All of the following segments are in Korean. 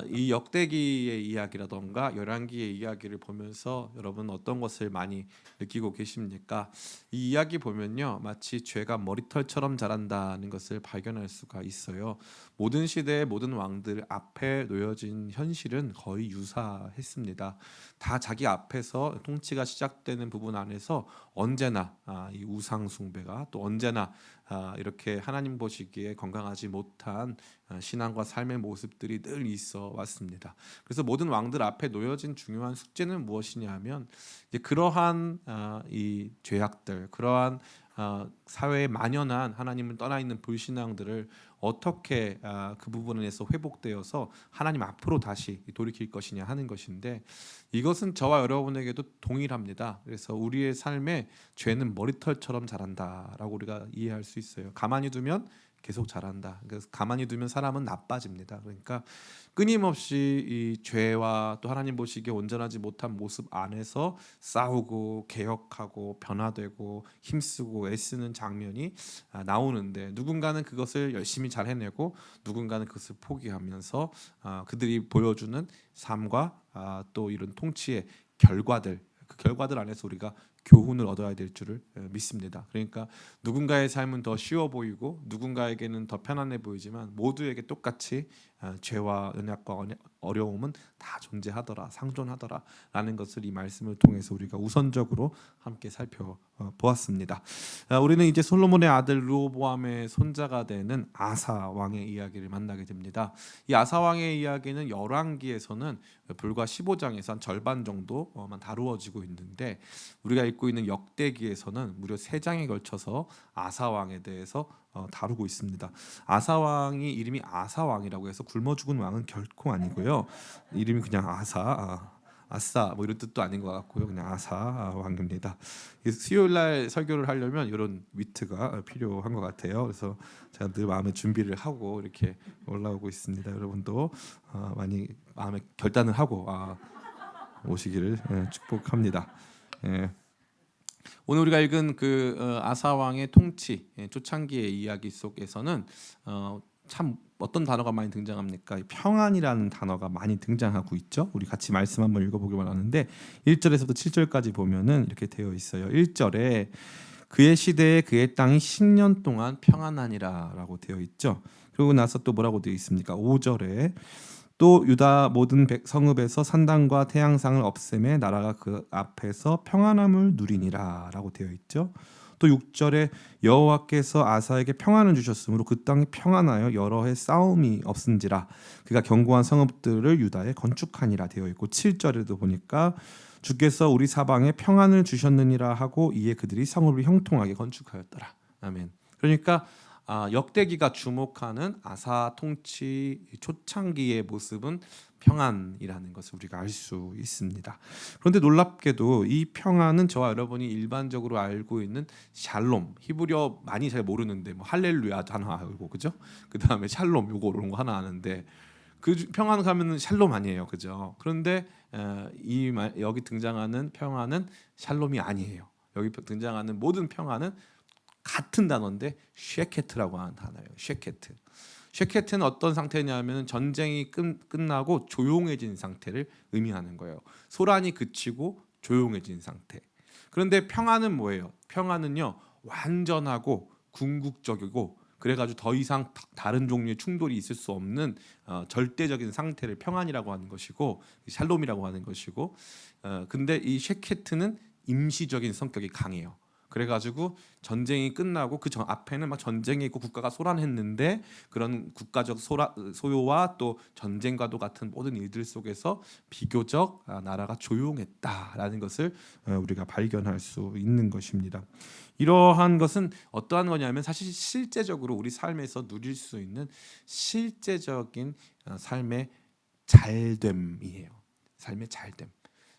이 역대기의 이야기라던가 열왕기의 이야기를 보면서 여러분 어떤 것을 많이 느끼고 계십니까? 이 이야기 보면요, 마치 죄가 머리털처럼 자란다는 것을 발견할 수가 있어요. 모든 시대의 모든 왕들 앞에 놓여진 현실은 거의 유사했습니다. 다 자기 앞에서 통치가 시작되는 부분 안에서 언제나 이 우상 숭배가, 또 언제나 이렇게 하나님 보시기에 건강하지 못한 신앙과 삶의 모습들이 늘 있어 왔습니다. 그래서 모든 왕들 앞에 놓여진 중요한 숙제는 무엇이냐면, 이제 그러한 이 죄악들, 그러한 사회에 만연한 하나님을 떠나 있는 불신앙들을 어떻게 그 부분에서 회복되어서 하나님 앞으로 다시 돌이킬 것이냐 하는 것인데, 이것은 저와 여러분에게도 동일합니다. 그래서 우리의 삶에 죄는 머리털처럼 자란다라고 우리가 이해할 수 있어요. 가만히 두면 계속 자란다. 그래서 가만히 두면 사람은 나빠집니다. 그러니까 끊임없이 이 죄와 또 하나님 보시기에 온전하지 못한 모습 안에서 싸우고 개혁하고 변화되고 힘쓰고 애쓰는 장면이 나오는데, 누군가는 그것을 열심히 잘 해내고 누군가는 그것을 포기하면서 그들이 보여주는 삶과 또 이런 통치의 결과들, 그 결과들 안에서 우리가 교훈을 얻어야 될 줄을 믿습니다. 그러니까 누군가의 삶은 더 쉬워 보이고 누군가에게는 더 편안해 보이지만 모두에게 똑같이 죄와 연약과 어려움은 다 존재하더라, 상존하더라라는 것을 이 말씀을 통해서 우리가 우선적으로 함께 살펴보았습니다. 우리는 이제 솔로몬의 아들 르호보암의 손자가 되는 아사 왕의 이야기를 만나게 됩니다. 이 아사 왕의 이야기는 열왕기에서는 불과 15장에서 한 절반 정도만 다루어지고 있는데, 우리가 읽고 있는 역대기에서는 무려 3장에 걸쳐서 아사 왕에 대해서 다루고 있습니다. 아사 왕이 이름이 아사 왕이라고 해서 굶어 죽은 왕은 결코 아니고요. 이름이 그냥 아싸 뭐 이런 뜻도 아닌 것 같고요. 그냥 아사 왕입니다. 수요일 날 설교를 하려면 이런 위트가 필요한 것 같아요. 그래서 제가 늘 마음의 준비를 하고 이렇게 올라오고 있습니다. 여러분도 많이 마음의 결단을 하고 오시기를 축복합니다. 예. 오늘 우리가 읽은 그 아사 왕의 통치 초창기의 이야기 속에서는 참 어떤 단어가 많이 등장합니까? 평안이라는 단어가 많이 등장하고 있죠. 우리 같이 말씀 한번 읽어보기만 하는데 1절에서부터 7절까지 보면은 이렇게 되어 있어요. 1절에 그의 시대에 그의 땅이 10년 동안 평안하니라라고 되어 있죠. 그리고 나서 또 뭐라고 되어 있습니까? 5절에 또 유다 모든 성읍에서 산당과 태양상을 없애매 나라가 그 앞에서 평안함을 누리니라라고 되어 있죠. 또 6절에 여호와께서 아사에게 평안을 주셨으므로 그 땅이 평안하여 여러 해 싸움이 없은지라 그가 견고한 성읍들을 유다에 건축하니라 되어 있고, 7절에도 보니까 주께서 우리 사방에 평안을 주셨느니라 하고 이에 그들이 성읍을 형통하게 건축하였더라. 아멘. 그러니까 역대기가 주목하는 아사 통치 초창기의 모습은 평안이라는 것을 우리가 알 수 있습니다. 그런데 놀랍게도 이 평안은 저와 여러분이 일반적으로 알고 있는 샬롬, 히브리어 많이 잘 모르는데 뭐 할렐루야 하나 알고, 그죠? 그 다음에 샬롬 요거 이런 거 하나 아는데, 그 평안 가면은 샬롬 아니에요, 그죠? 그런데 여기 등장하는 평안은 샬롬이 아니에요. 여기 등장하는 모든 평안은 같은 단어인데 쉐케트라고 하는 단어예요. 쉐케트. 쉐케트는 어떤 상태냐면 전쟁이 끝나고 조용해진 상태를 의미하는 거예요. 소란이 그치고 조용해진 상태. 그런데 평안은 뭐예요? 평안은요, 완전하고 궁극적이고 그래가지고 더 이상 다른 종류의 충돌이 있을 수 없는 절대적인 상태를 평안이라고 하는 것이고, 샬롬이라고 하는 것이고, 근데 이 쉐케트는 임시적인 성격이 강해요. 그래가지고 전쟁이 끝나고 그 앞에는 막 전쟁이 있고 국가가 소란했는데, 그런 국가적 소요와 또 전쟁과도 같은 모든 일들 속에서 비교적 나라가 조용했다라는 것을 우리가 발견할 수 있는 것입니다. 이러한 것은 어떠한 거냐면 사실 실제적으로 우리 삶에서 누릴 수 있는 실제적인 삶의 잘됨이에요. 삶의 잘됨.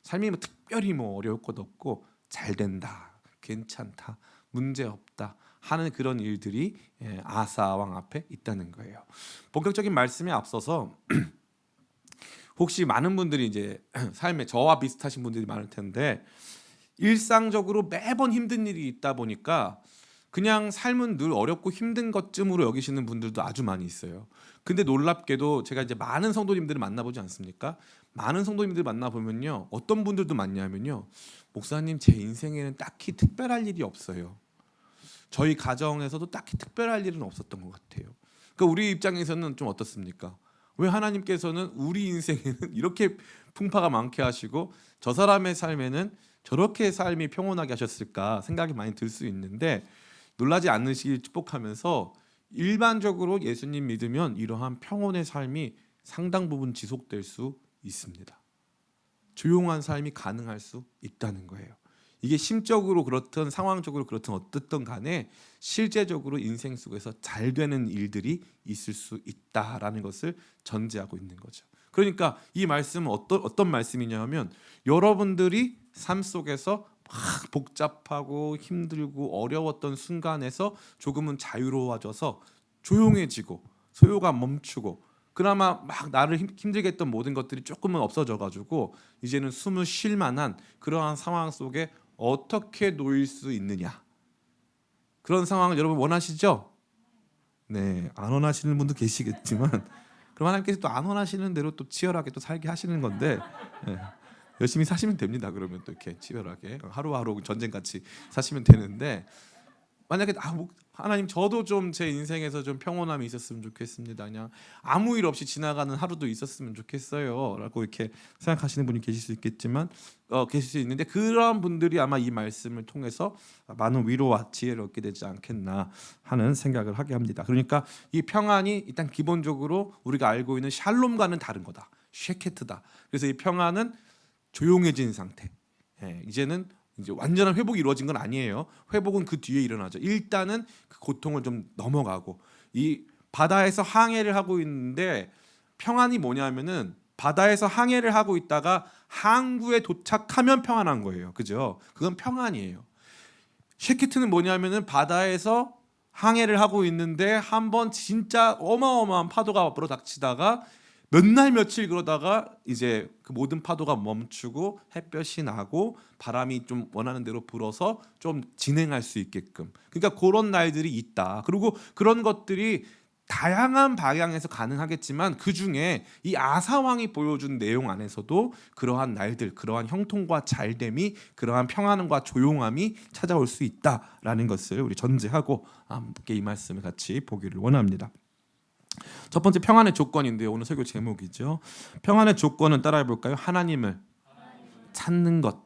삶이 뭐 특별히 뭐 어려울 것 없고 잘 된다, 괜찮다, 문제 없다 하는 그런 일들이 아사 왕 앞에 있다는 거예요. 본격적인 말씀에 앞서서 혹시 많은 분들이 이제 삶에 저와 비슷하신 분들이 많을 텐데, 일상적으로 매번 힘든 일이 있다 보니까 그냥 삶은 늘 어렵고 힘든 것쯤으로 여기시는 분들도 아주 많이 있어요. 근데 놀랍게도 제가 이제 많은 성도님들을 만나보지 않습니까? 많은 성도님들 만나보면요, 어떤 분들도 많냐면요, 목사님 제 인생에는 딱히 특별할 일이 없어요. 저희 가정에서도 딱히 특별할 일은 없었던 것 같아요. 그러니까 우리 입장에서는 좀 어떻습니까? 왜 하나님께서는 우리 인생에는 이렇게 풍파가 많게 하시고 저 사람의 삶에는 저렇게 삶이 평온하게 하셨을까 생각이 많이 들 수 있는데, 놀라지 않으시길 축복하면서 일반적으로 예수님 믿으면 이러한 평온의 삶이 상당 부분 지속될 수 있습니다. 조용한 삶이 가능할 수 있다는 거예요. 이게 심적으로 그렇든 상황적으로 그렇든 어떻든 간에 실제적으로 인생 속에서 잘 되는 일들이 있을 수 있다라는 것을 전제하고 있는 거죠. 그러니까 이 말씀은 어떤 말씀이냐면, 여러분들이 삶 속에서 막 복잡하고 힘들고 어려웠던 순간에서 조금은 자유로워져서 조용해지고 소요가 멈추고 그나마 막 나를 힘들게 했던 모든 것들이 조금은 없어져 가지고 이제는 숨을 쉴 만한 그러한 상황 속에 어떻게 놓일 수 있느냐, 그런 상황을 여러분 원하시죠? 네, 안 원하시는 분도 계시겠지만 그럼 하나님께서 또 안 원하시는 대로 또 치열하게 또 살게 하시는 건데, 네, 열심히 사시면 됩니다. 그러면 또 이렇게 치열하게 하루하루 전쟁같이 사시면 되는데, 만약에 하나님 저도 좀 제 인생에서 좀 평온함이 있었으면 좋겠습니다. 그냥 아무 일 없이 지나가는 하루도 있었으면 좋겠어요라고 이렇게 생각하시는 분이 계실 수 있겠지만 계실 수 있는데, 그러한 분들이 아마 이 말씀을 통해서 많은 위로와 지혜를 얻게 되지 않겠나 하는 생각을 하게 합니다. 그러니까 이 평안이 일단 기본적으로 우리가 알고 있는 샬롬과는 다른 거다. 쉐케트다. 그래서 이 평안은 조용해진 상태. 이제는 이제 완전한 회복이 이루어진 건 아니에요. 회복은 그 뒤에 일어나죠. 일단은 그 고통을 좀 넘어가고, 이 바다에서 항해를 하고 있는데 평안이 뭐냐면은 바다에서 항해를 하고 있다가 항구에 도착하면 평안한 거예요. 그죠? 그건 평안이에요. 쉐키트는 뭐냐면은 바다에서 항해를 하고 있는데 한번 진짜 어마어마한 파도가 불어닥치다가 몇 날 며칠 그러다가 이제 그 모든 파도가 멈추고 햇볕이 나고 바람이 좀 원하는 대로 불어서 좀 진행할 수 있게끔, 그러니까 그런 날들이 있다. 그리고 그런 것들이 다양한 방향에서 가능하겠지만 그 중에 이 아사왕이 보여준 내용 안에서도 그러한 날들, 그러한 형통과 잘됨이, 그러한 평안과 조용함이 찾아올 수 있다라는 것을 우리 전제하고 함께 이 말씀을 같이 보기를 원합니다. 첫 번째 평안의 조건인데요. 오늘 설교 제목이죠. 평안의 조건은 따라해 볼까요? 하나님을 찾는 것.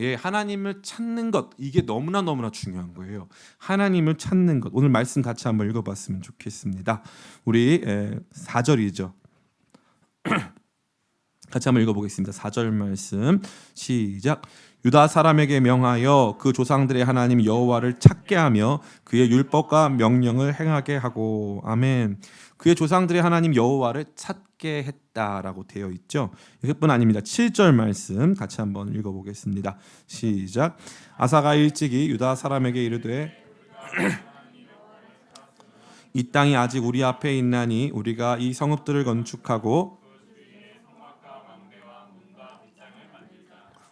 예, 하나님을 찾는 것, 이게 너무나 중요한 거예요. 하나님을 찾는 것. 오늘 말씀 같이 한번 읽어봤으면 좋겠습니다. 우리 4절이죠. 같이 한번 읽어보겠습니다. 4절 말씀 시작. 유다 사람에게 명하여 그 조상들의 하나님 여호와를 찾게 하며 그의 율법과 명령을 행하게 하고. 아멘. 그의 조상들의 하나님 여호와를 찾게 했다라고 되어 있죠. 이것뿐 아닙니다. 7절 말씀 같이 한번 읽어보겠습니다. 시작. 아사가 일찍이 유다 사람에게 이르되 이 땅이 아직 우리 앞에 있나니 우리가 이 성읍들을 건축하고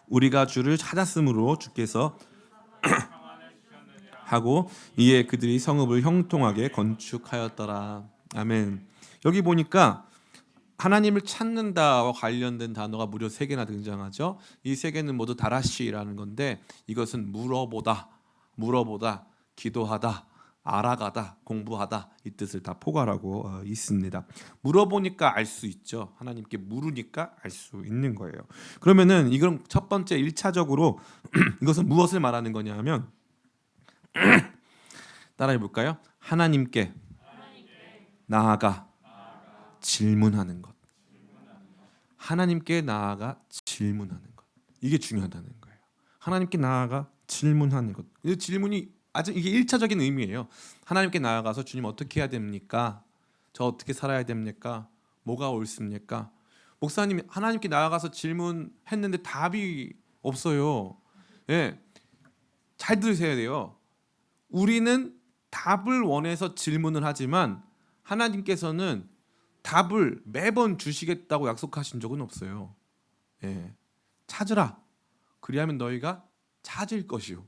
우리가 주를 찾았으므로 주께서 하고 이에 그들이 성읍을 형통하게 건축하였더라. 아멘. 여기 보니까 하나님을 찾는다와 관련된 단어가 무려 3개나 등장하죠. 이 3개는 모두 다라시라는 건데, 이것은 물어보다, 기도하다, 알아가다, 공부하다, 이 뜻을 다 포괄하고 있습니다. 물어보니까 알 수 있죠. 하나님께 물으니까 알 수 있는 거예요. 그러면은 이건 첫 번째 1차적으로 이것은 무엇을 말하는 거냐면, 따라해 볼까요? 하나님께 나아가 질문하는 것. 하나님께 나아가 질문하는 것. 이게 중요하다는 거예요. 하나님께 나아가 질문하는 것. 이 질문이 아주 이게 1차적인 의미예요. 하나님께 나아가서 주님 어떻게 해야 됩니까? 저 어떻게 살아야 됩니까? 뭐가 옳습니까? 목사님 하나님께 나아가서 질문했는데 답이 없어요. 예. 잘 들으셔야 돼요. 우리는 답을 원해서 질문을 하지만 하나님께서는 답을 매번 주시겠다고 약속하신 적은 없어요. 예. 찾으라. 그리하면 너희가 찾을 것이요.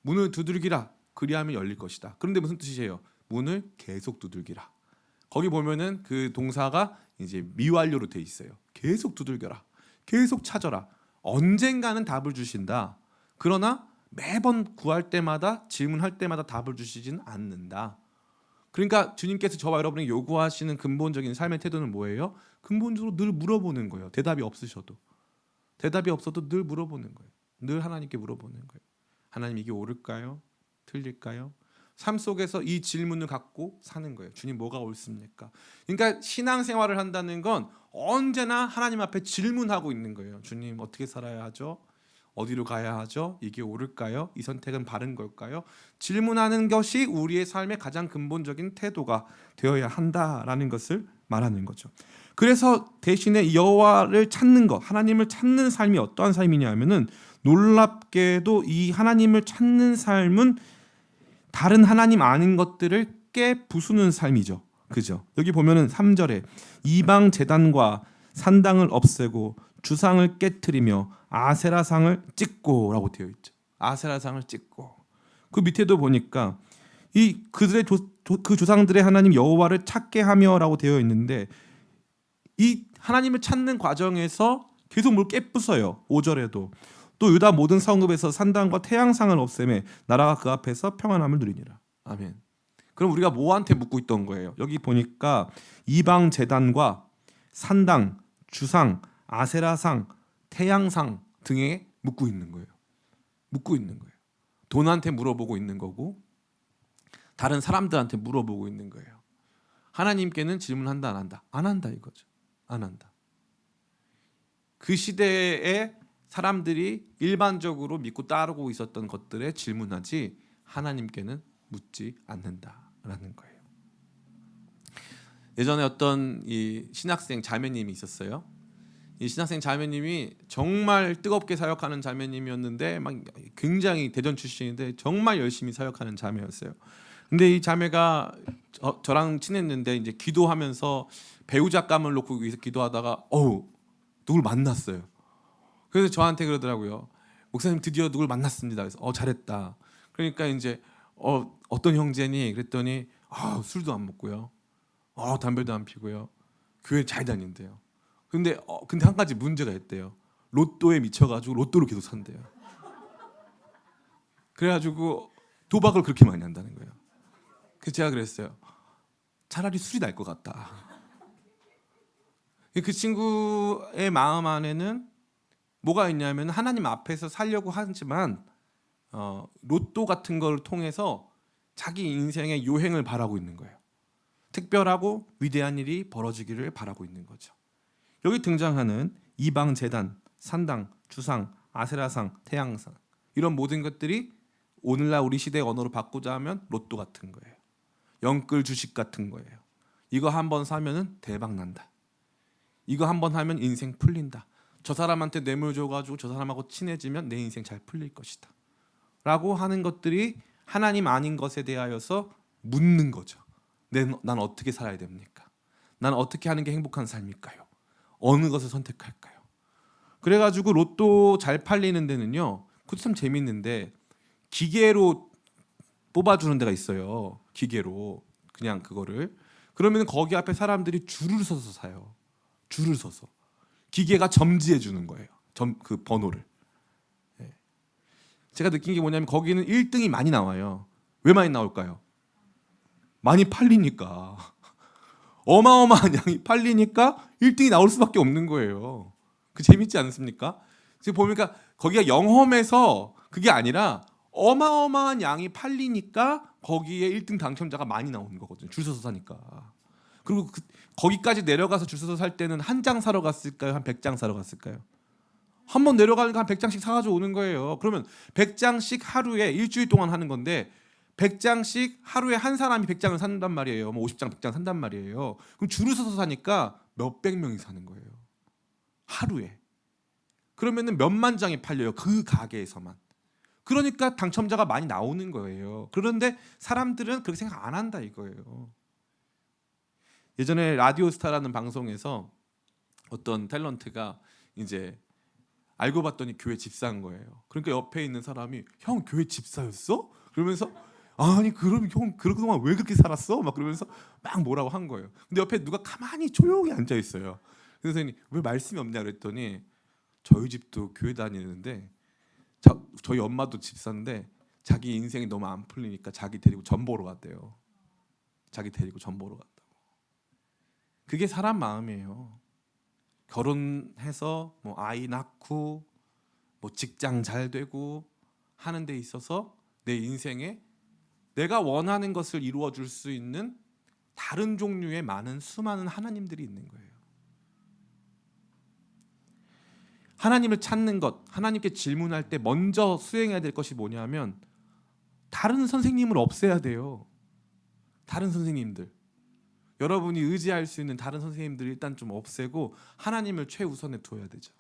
문을 두드리기라. 그리하면 열릴 것이다. 그런데 무슨 뜻이에요? 문을 계속 두들기라. 거기 보면은 그 동사가 이제 미완료로 돼 있어요. 계속 두들겨라. 계속 찾아라. 언젠가는 답을 주신다. 그러나 매번 구할 때마다 질문할 때마다 답을 주시진 않는다. 그러니까 주님께서 저와 여러분에게 요구하시는 근본적인 삶의 태도는 뭐예요? 근본적으로 늘 물어보는 거예요. 대답이 없으셔도. 대답이 없어도 늘 물어보는 거예요. 늘 하나님께 물어보는 거예요. 하나님 이게 옳을까요? 틀릴까요? 삶 속에서 이 질문을 갖고 사는 거예요. 주님 뭐가 옳습니까? 그러니까 신앙생활을 한다는 건 언제나 하나님 앞에 질문하고 있는 거예요. 주님 어떻게 살아야 하죠? 어디로 가야 하죠? 이게 옳을까요? 이 선택은 바른 걸까요? 질문하는 것이 우리의 삶의 가장 근본적인 태도가 되어야 한다라는 것을 말하는 거죠. 그래서 대신에 여호와를 찾는 것, 하나님을 찾는 삶이 어떠한 삶이냐 하면은 놀랍게도 이 하나님을 찾는 삶은 다른 하나님 아닌 것들을 깨부수는 삶이죠. 그죠? 여기 보면은 3절에 이방 제단과 산당을 없애고 주상을 깨트리며 아세라상을 찍고라고 되어 있죠. 아세라상을 찍고. 그 밑에도 보니까 이 그들의 그 조상들의 하나님 여호와를 찾게 하며라고 되어 있는데 이 하나님을 찾는 과정에서 계속 뭘 깨부숴요. 5절에도 또 유다 모든 성읍에서 산당과 태양상을 없애매 나라가 그 앞에서 평안함을 누리니라. 아멘. 그럼 우리가 뭐한테 묻고 있던 거예요? 여기 보니까 이방 제단과 산당, 주상, 아세라상, 태양상 등에 묻고 있는 거예요. 묻고 있는 거예요. 돈한테 물어보고 있는 거고 다른 사람들한테 물어보고 있는 거예요. 하나님께는 질문한다 안 한다? 안 한다 이거죠. 안 한다. 그 시대에 사람들이 일반적으로 믿고 따르고 있었던 것들에 질문하지 하나님께는 묻지 않는다라는 거예요. 예전에 어떤 이 신학생 자매님이 있었어요. 이 신학생 자매님이 정말 뜨겁게 사역하는 자매님이었는데 막 굉장히 대전 출신인데 정말 열심히 사역하는 자매였어요. 근데 이 자매가 저랑 친했는데 이제 기도하면서 배우자감을 놓고 위해서 기도하다가 누굴 만났어요. 그래서 저한테 그러더라고요. 목사님 드디어 누굴 만났습니다. 그래서 잘했다. 그러니까 이제 어떤 형제니? 그랬더니 술도 안 먹고요. 담배도 안 피고요. 교회 잘 다닌대요. 근데 한 가지 문제가 있대요. 로또에 미쳐가지고 로또를 계속 산대요. 그래가지고 도박을 그렇게 많이 한다는 거예요. 그래서 제가 그랬어요. 차라리 술이 날 것 같다. 그 친구의 마음 안에는 뭐가 있냐면 하나님 앞에서 살려고 하지만 로또 같은 걸 통해서 자기 인생의 요행을 바라고 있는 거예요. 특별하고 위대한 일이 벌어지기를 바라고 있는 거죠. 여기 등장하는 이방 제단, 산당, 주상, 아세라상, 태양상 이런 모든 것들이 오늘날 우리 시대의 언어로 바꾸자 하면 로또 같은 거예요. 영끌 주식 같은 거예요. 이거 한번 사면은 대박 난다. 이거 한번 하면 인생 풀린다. 저 사람한테 뇌물 줘가지고 저 사람하고 친해지면 내 인생 잘 풀릴 것이다. 라고 하는 것들이 하나님 아닌 것에 대하여서 묻는 거죠. 난 어떻게 살아야 됩니까? 난 어떻게 하는 게 행복한 삶일까요? 어느 것을 선택할까요? 그래가지고 로또 잘 팔리는 데는요. 그것도 참 재밌는데 기계로 뽑아주는 데가 있어요. 기계로 그냥 그거를. 그러면 거기 앞에 사람들이 줄을 서서 사요. 줄을 서서. 기계가 점지해 주는 거예요. 그 번호를. 제가 느낀 게 뭐냐면 거기는 1등이 많이 나와요. 왜 많이 나올까요? 많이 팔리니까. 어마어마한 양이 팔리니까 1등이 나올 수밖에 없는 거예요. 그 재밌지 않습니까? 지금 보니까 거기가 영험해서 그게 아니라 어마어마한 양이 팔리니까 거기에 1등 당첨자가 많이 나오는 거거든요. 줄 서서 사니까. 그리고 거기까지 내려가서 줄 서서 살 때는 한 장 사러 갔을까요? 한 100장 사러 갔을까요? 한 번 내려가니까 한 100장씩 사가지고 오는 거예요. 그러면 100장씩 하루에 일주일 동안 하는 건데 100장씩 하루에 한 사람이 100장을 산단 말이에요. 뭐 50장, 100장 산단 말이에요. 그럼 줄을 서서 사니까 몇백 명이 사는 거예요. 하루에. 그러면은 몇만 장이 팔려요. 그 가게에서만. 그러니까 당첨자가 많이 나오는 거예요. 그런데 사람들은 그렇게 생각 안 한다 이거예요. 예전에 라디오스타라는 방송에서 어떤 탤런트가 이제 알고 봤더니 교회 집사인 거예요. 그러니까 옆에 있는 사람이 형 교회 집사였어? 그러면서 아니 그럼 형 그동안 왜 그렇게 살았어? 막 그러면서 막 뭐라고 한 거예요. 근데 옆에 누가 가만히 조용히 앉아 있어요. 그래서 선생님 왜 말씀이 없냐 그랬더니 저희 집도 교회 다니는데 저희 엄마도 집사인데 자기 인생이 너무 안 풀리니까 자기 데리고 전 보러 갔대요. 자기 데리고 전 보러 갔다고. 그게 사람 마음이에요. 결혼해서 뭐 아이 낳고 뭐 직장 잘 되고 하는 데 있어서 내 인생에 내가 원하는 것을 이루어 줄 수 있는 다른 종류의 수많은 하나님들이 있는 거예요. 하나님을 찾는 것, 하나님께 질문할 때 먼저 수행해야 될 것이 뭐냐면 다른 선생님을 없애야 돼요. 다른 선생님들. 여러분이 의지할 수 있는 다른 선생님들을 일단 좀 없애고 하나님을 최우선에 둬야 되죠.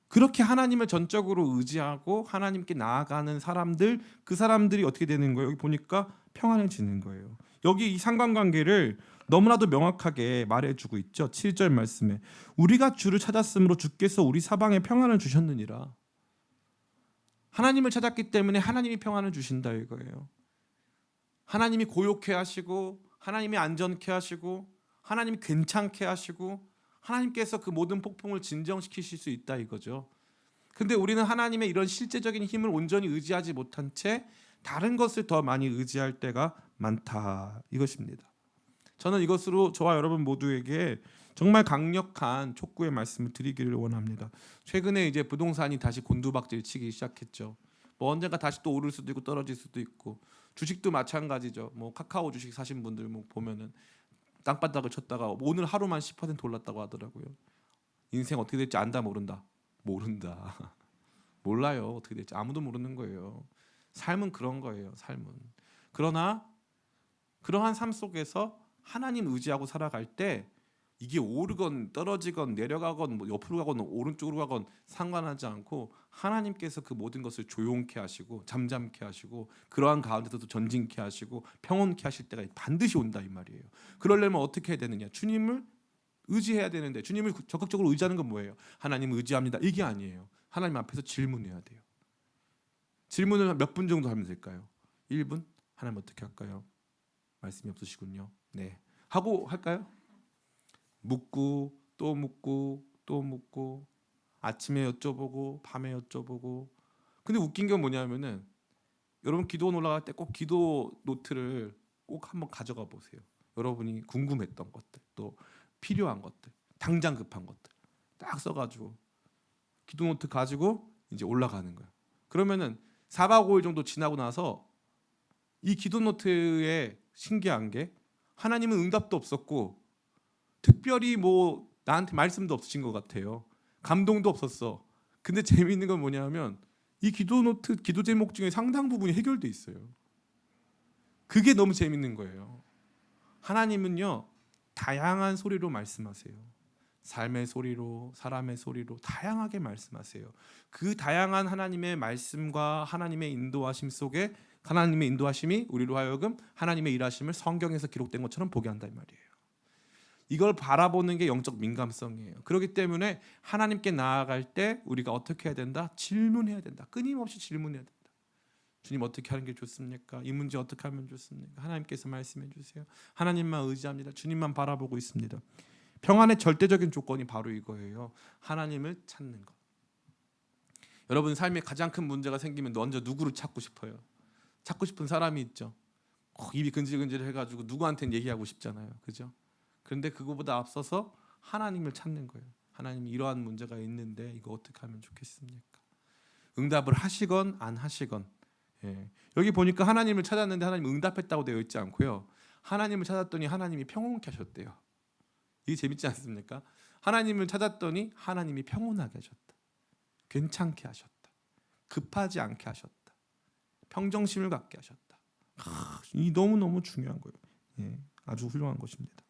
그렇게 하나님을 전적으로 의지하고 하나님께 나아가는 사람들, 그 사람들이 어떻게 되는 거예요? 여기 보니까 평안해지는 거예요. 여기 이 상관관계를 너무나도 명확하게 말해주고 있죠. 7절 말씀에 우리가 주를 찾았으므로 주께서 우리 사방에 평안을 주셨느니라. 하나님을 찾았기 때문에 하나님이 평안을 주신다 이거예요. 하나님이 고요케 하시고 하나님이 안전케 하시고 하나님이 괜찮게 하시고 하나님께서 그 모든 폭풍을 진정시키실 수 있다 이거죠. 근데 우리는 하나님의 이런 실제적인 힘을 온전히 의지하지 못한 채 다른 것을 더 많이 의지할 때가 많다 이것입니다. 저는 이것으로 저와 여러분 모두에게 정말 강력한 촉구의 말씀을 드리기를 원합니다. 최근에 이제 부동산이 다시 곤두박질 치기 시작했죠. 뭐 언젠가 다시 또 오를 수도 있고 떨어질 수도 있고 주식도 마찬가지죠. 뭐 카카오 주식 사신 분들 뭐 보면은 땅바닥을 쳤다가 오늘 하루만 10% 올랐다고 하더라고요. 인생 어떻게 될지 안다 모른다. 모른다. 몰라요. 어떻게 될지 아무도 모르는 거예요. 삶은 그런 거예요. 삶은. 그러나 그러한 삶 속에서 하나님 의지하고 살아갈 때 이게 오르건 떨어지건 내려가건 뭐 옆으로 가건 오른쪽으로 가건 상관하지 않고 하나님께서 그 모든 것을 조용케 하시고 잠잠케 하시고 그러한 가운데서도 전진케 하시고 평온케 하실 때가 반드시 온다 이 말이에요. 그러려면 어떻게 해야 되느냐? 주님을 의지해야 되는데 주님을 적극적으로 의지하는 건 뭐예요? 하나님 의지합니다. 이게 아니에요. 하나님 앞에서 질문해야 돼요. 질문을 몇 분 정도 하면 될까요? 1분? 하나님 어떻게 할까요? 말씀이 없으시군요. 네. 하고 할까요? 묻고 또 묻고 또 묻고 아침에 여쭤보고 밤에 여쭤보고. 근데 웃긴 게 뭐냐면은 여러분 기도원 올라갈 때 꼭 기도 노트를 꼭 한번 가져가 보세요. 여러분이 궁금했던 것들 또 필요한 것들 당장 급한 것들 딱 써가지고 기도 노트 가지고 이제 올라가는 거예요. 그러면은 4박 5일 정도 지나고 나서 이 기도 노트에 신기한 게 하나님은 응답도 없었고 특별히 뭐 나한테 말씀도 없으신 것 같아요. 감동도 없었어. 근데 재미있는 건 뭐냐면 이 기도 노트 기도 제목 중에 상당 부분이 해결돼 있어요. 그게 너무 재밌는 거예요. 하나님은요 다양한 소리로 말씀하세요. 삶의 소리로 사람의 소리로 다양하게 말씀하세요. 그 다양한 하나님의 말씀과 하나님의 인도하심 속에 하나님의 인도하심이 우리로 하여금 하나님의 일하심을 성경에서 기록된 것처럼 보게 한다 이 말이에요. 이걸 바라보는 게 영적 민감성이에요. 그렇기 때문에 하나님께 나아갈 때 우리가 어떻게 해야 된다? 질문해야 된다. 끊임없이 질문해야 된다. 주님 어떻게 하는 게 좋습니까? 이 문제 어떻게 하면 좋습니까? 하나님께서 말씀해 주세요. 하나님만 의지합니다. 주님만 바라보고 있습니다. 평안의 절대적인 조건이 바로 이거예요. 하나님을 찾는 것. 여러분 삶에 가장 큰 문제가 생기면 먼저 누구를 찾고 싶어요? 찾고 싶은 사람이 있죠. 입이 근질근질 해가지고 누구한테는 얘기하고 싶잖아요. 그죠? 그런데 그거보다 앞서서 하나님을 찾는 거예요. 하나님이 이러한 문제가 있는데 이거 어떻게 하면 좋겠습니까? 응답을 하시건 안 하시건. 예. 여기 보니까 하나님을 찾았는데 하나님 응답했다고 되어 있지 않고요. 하나님을 찾았더니 하나님이 평온케 하셨대요. 이게 재밌지 않습니까? 하나님을 찾았더니 하나님이 평온하게 하셨다. 괜찮게 하셨다. 급하지 않게 하셨다. 평정심을 갖게 하셨다. 이 너무너무 중요한 거예요. 예. 아주 훌륭한 것입니다.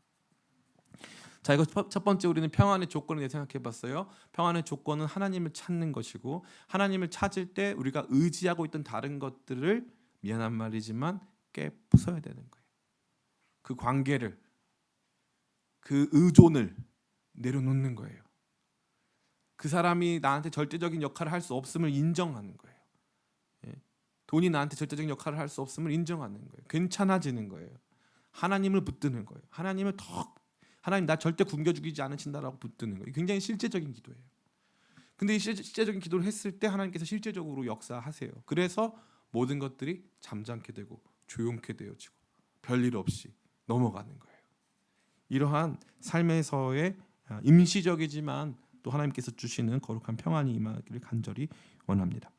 자, 이거 첫 번째 우리는 평안의 조건에 대해 생각해 봤어요. 평안의 조건은 하나님을 찾는 것이고 하나님을 찾을 때 우리가 의지하고 있던 다른 것들을 미안한 말이지만 깨부숴야 되는 거예요. 그 관계를 그 의존을 내려놓는 거예요. 그 사람이 나한테 절대적인 역할을 할 수 없음을 인정하는 거예요. 예. 돈이 나한테 절대적인 역할을 할 수 없음을 인정하는 거예요. 괜찮아지는 거예요. 하나님을 붙드는 거예요. 하나님 나 절대 굶겨 죽이지 않으신다라고 붙드는 거예요. 굉장히 실제적인 기도예요. 근데 이 실제적인 기도를 했을 때 하나님께서 실제적으로 역사하세요. 그래서 모든 것들이 잠잠케 되고 조용케 되어지고 별일 없이 넘어가는 거예요. 이러한 삶에서의 임시적이지만 또 하나님께서 주시는 거룩한 평안이 임하기를 간절히 원합니다.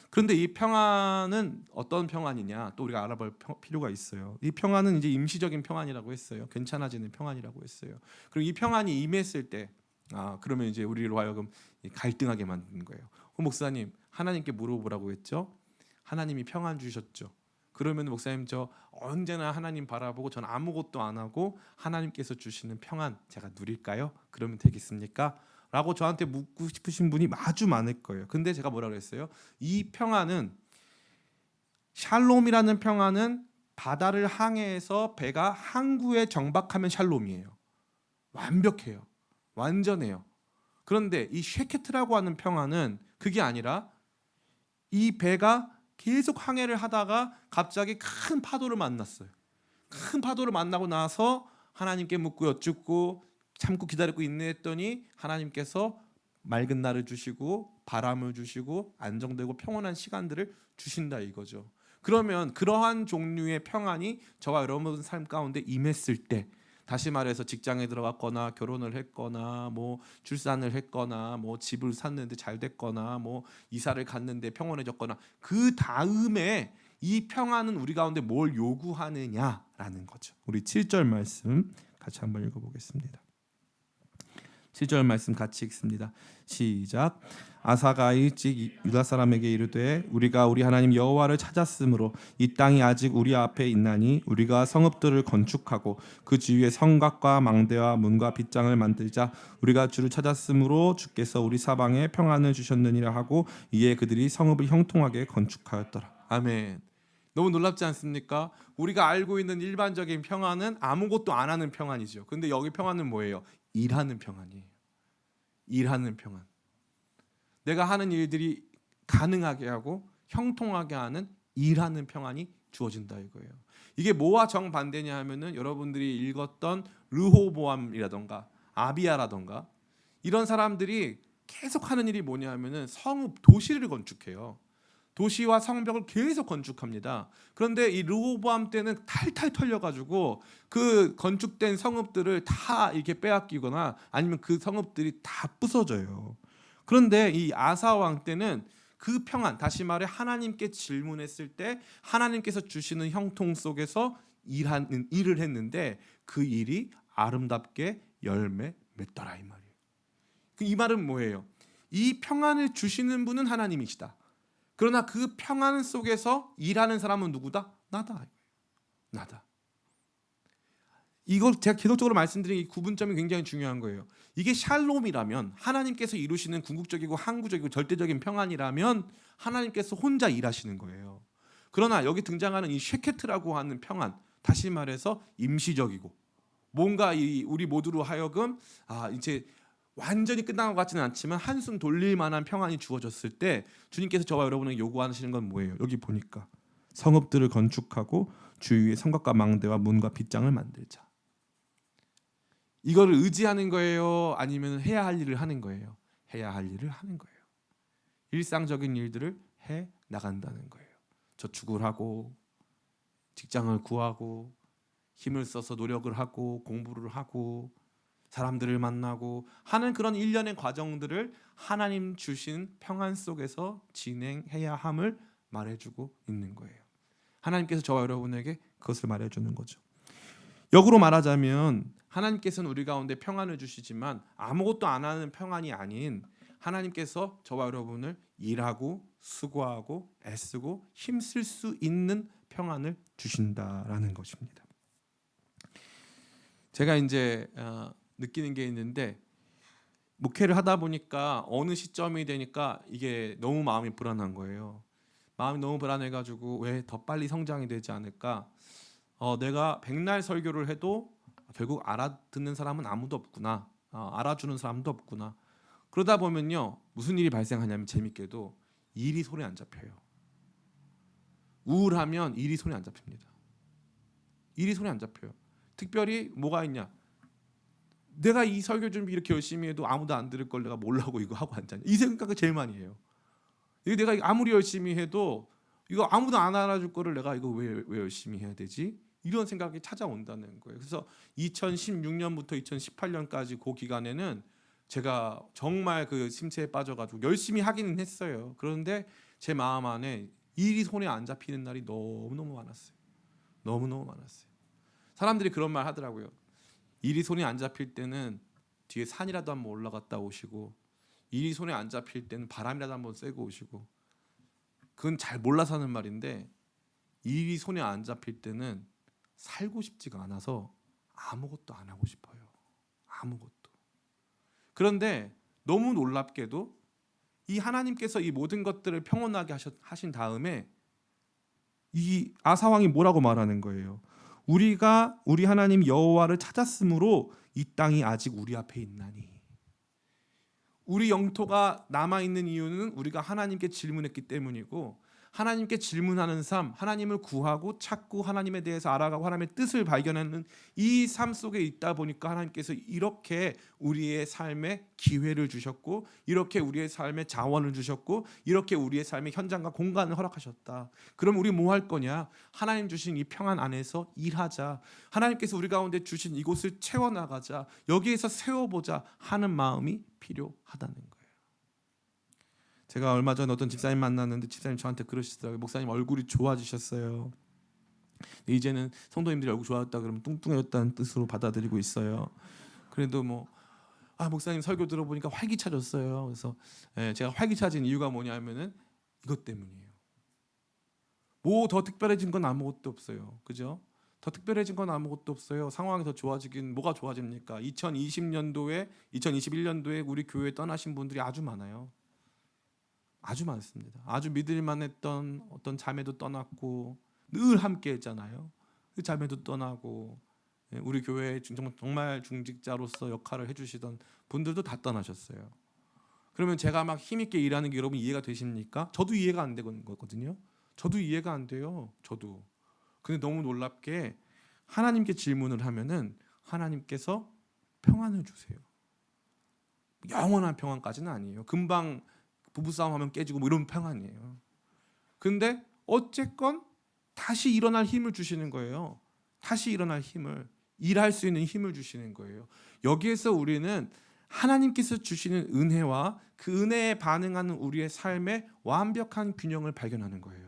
그런데 이 평안은 어떤 평안이냐 또 우리가 알아볼 필요가 있어요. 이 평안은 이제 임시적인 평안이라고 했어요. 괜찮아지는 평안이라고 했어요. 그리고 이 평안이 임했을 때 그러면 이제 우리로 하여금 갈등하게 만드는 거예요. 목사님 하나님께 물어보라고 했죠. 하나님이 평안 주셨죠. 그러면 목사님 저 언제나 하나님 바라보고 전 아무것도 안 하고 하나님께서 주시는 평안 제가 누릴까요? 그러면 되겠습니까? 라고 저한테 묻고 싶으신 분이 아주 많을 거예요. 근데 제가 뭐라 그랬어요? 이 평안은 샬롬이라는 평안은 바다를 항해해서 배가 항구에 정박하면 샬롬이에요. 완벽해요. 완전해요. 그런데 이 쉐케트라고 하는 평안은 그게 아니라 이 배가 계속 항해를 하다가 갑자기 큰 파도를 만났어요. 큰 파도를 만나고 나서 하나님께 묻고 여쭙고 참고 기다리고 인내했더니 하나님께서 맑은 날을 주시고 바람을 주시고 안정되고 평온한 시간들을 주신다 이거죠. 그러면 그러한 종류의 평안이 저와 여러분 삶 가운데 임했을 때, 다시 말해서 직장에 들어갔거나 결혼을 했거나 뭐 출산을 했거나 뭐 집을 샀는데 잘 됐거나 뭐 이사를 갔는데 평온해졌거나 그 다음에 이 평안은 우리 가운데 뭘 요구하느냐라는 거죠. 우리 7절 말씀 같이 한번 읽어보겠습니다. 7절 말씀 같이 읽습니다. 시작. 아사가 일찍 유다 사람에게 이르되 우리가 우리 하나님 여호와를 찾았으므로 이 땅이 아직 우리 앞에 있나니 우리가 성읍들을 건축하고 그 주위에 성곽과 망대와 문과 빗장을 만들자. 우리가 주를 찾았으므로 주께서 우리 사방에 평안을 주셨느니라 하고 이에 그들이 성읍을 형통하게 건축하였더라. 아멘. 너무 놀랍지 않습니까? 우리가 알고 있는 일반적인 평안은 아무것도 안 하는 평안이죠. 근데 여기 평안은 뭐예요? 일하는 평안이에요. 일하는 평안. 내가 하는 일들이 가능하게 하고 형통하게 하는 일하는 평안이 주어진다 이거예요. 이게 뭐와 정반대냐 하면은 여러분들이 읽었던 르호보암이라던가 아비야라던가 이런 사람들이 계속 하는 일이 뭐냐 하면은 성읍 도시를 건축해요. 도시와 성벽을 계속 건축합니다. 그런데 이 르호보암 때는 탈탈 털려가지고 그 건축된 성읍들을 다 이렇게 빼앗기거나 아니면 그 성읍들이 다 부서져요. 그런데 이 아사 왕 때는 그 평안, 다시 말해 하나님께 질문했을 때 하나님께서 주시는 형통 속에서 일을 했는데 그 일이 아름답게 열매 맺더라 이 말이에요. 이 말은 뭐예요? 이 평안을 주시는 분은 하나님이시다. 그러나 그 평안 속에서 일하는 사람은 누구다? 나다. 나다. 이걸 제가 계속적으로 말씀드린 이 구분점이 굉장히 중요한 거예요. 이게 샬롬이라면 하나님께서 이루시는 궁극적이고 항구적이고 절대적인 평안이라면 하나님께서 혼자 일하시는 거예요. 그러나 여기 등장하는 이 쉐케트라고 하는 평안, 다시 말해서 임시적이고 뭔가 우리 모두로 하여금 이제 완전히 끝난 것 같지는 않지만 한숨 돌릴 만한 평안이 주어졌을 때 주님께서 저와 여러분에게 요구하시는 건 뭐예요? 여기 보니까 성읍들을 건축하고 주위에 성곽과 망대와 문과 빗장을 만들자. 이거를 의지하는 거예요? 아니면 해야 할 일을 하는 거예요? 해야 할 일을 하는 거예요. 일상적인 일들을 해 나간다는 거예요. 저축을 하고 직장을 구하고 힘을 써서 노력을 하고 공부를 하고 사람들을 만나고 하는 그런 일련의 과정들을 하나님 주신 평안 속에서 진행해야 함을 말해주고 있는 거예요. 하나님께서 저와 여러분에게 그것을 말해주는 거죠. 역으로 말하자면 하나님께서는 우리 가운데 평안을 주시지만 아무것도 안 하는 평안이 아닌 하나님께서 저와 여러분을 일하고 수고하고 애쓰고 힘쓸 수 있는 평안을 주신다라는 것입니다. 제가 이제 느끼는 게 있는데 목회를 하다 보니까 어느 시점이 되니까 이게 너무 마음이 불안한 거예요. 마음이 너무 불안해가지고 왜 더 빨리 성장이 되지 않을까? 내가 백날 설교를 해도 결국 알아듣는 사람은 아무도 없구나. 알아주는 사람도 없구나. 그러다 보면요 무슨 일이 발생하냐면 재밌게도 일이 손에 안 잡혀요. 우울하면 일이 손에 안 잡힙니다. 일이 손에 안 잡혀요. 특별히 뭐가 있냐? 내가 이 설교 준비 이렇게 열심히 해도 아무도 안 들을 걸 내가 몰라고 이거 하고 앉았냐? 이 생각을 제일 많이 해요. 이거 내가 아무리 열심히 해도 이거 아무도 안 알아줄 거를 내가 이거 왜 열심히 해야 되지? 이런 생각이 찾아온다는 거예요. 그래서 2016년부터 2018년까지 그 기간에는 제가 정말 그 심체에 빠져가지고 열심히 하기는 했어요. 그런데 제 마음 안에 일이 손에 안 잡히는 날이 너무너무 많았어요. 너무너무 많았어요. 사람들이 그런 말 하더라고요. 일이 손에 안 잡힐 때는 뒤에 산이라도 한번 올라갔다 오시고, 일이 손에 안 잡힐 때는 바람이라도 한번 쐬고 오시고. 그건 잘 몰라서 하는 말인데, 일이 손에 안 잡힐 때는 살고 싶지가 않아서 아무것도 안 하고 싶어요. 아무것도. 그런데 너무 놀랍게도 이 하나님께서 이 모든 것들을 평온하게 하신 다음에 이 아사왕이 뭐라고 말하는 거예요? 우리가 우리 하나님 여호와를 찾았으므로 이 땅이 아직 우리 앞에 있나니. 우리 영토가 남아있는 이유는 우리가 하나님께 질문했기 때문이고, 하나님께 질문하는 삶, 하나님을 구하고 찾고 하나님에 대해서 알아가고 하나님의 뜻을 발견하는 이 삶 속에 있다 보니까 하나님께서 이렇게 우리의 삶에 기회를 주셨고, 이렇게 우리의 삶에 자원을 주셨고, 이렇게 우리의 삶의 현장과 공간을 허락하셨다. 그럼 우리 뭐 할 거냐? 하나님 주신 이 평안 안에서 일하자. 하나님께서 우리 가운데 주신 이곳을 채워나가자. 여기에서 세워보자 하는 마음이 필요하다는 거예요. 제가 얼마 전 어떤 집사님 만났는데 집사님 저한테 그러시더라고요. 목사님 얼굴이 좋아지셨어요. 이제는 성도님들이 얼굴 좋아졌다 그러면 뚱뚱해졌다는 뜻으로 받아들이고 있어요. 그래도 목사님 설교 들어보니까 활기차졌어요. 그래서 제가 활기차진 이유가 뭐냐면은 이것 때문이에요. 뭐 더 특별해진 건 아무것도 없어요. 그죠? 더 특별해진 건 아무것도 없어요. 상황이 더 좋아지긴 뭐가 좋아집니까? 2020년도에 2021년도에 우리 교회에 떠나신 분들이 아주 많아요. 아주 많습니다. 아주 믿을만 했던 어떤 자매도 떠났고, 늘 함께 했잖아요. 그 자매도 떠나고, 우리 교회에 정말 중직자로서 역할을 해주시던 분들도 다 떠나셨어요. 그러면 제가 막 힘있게 일하는 게 여러분 이해가 되십니까? 저도 이해가 안 되는 거거든요. 저도 이해가 안 돼요. 저도. 근데 너무 놀랍게 하나님께 질문을 하면은 하나님께서 평안을 주세요. 영원한 평안까지는 아니에요. 금방 부부싸움 하면 깨지고 뭐 이런 평안이에요. 근데 어쨌건 다시 일어날 힘을 주시는 거예요. 다시 일어날 힘을, 일할 수 있는 힘을 주시는 거예요. 여기에서 우리는 하나님께서 주시는 은혜와 그 은혜에 반응하는 우리의 삶의 완벽한 균형을 발견하는 거예요.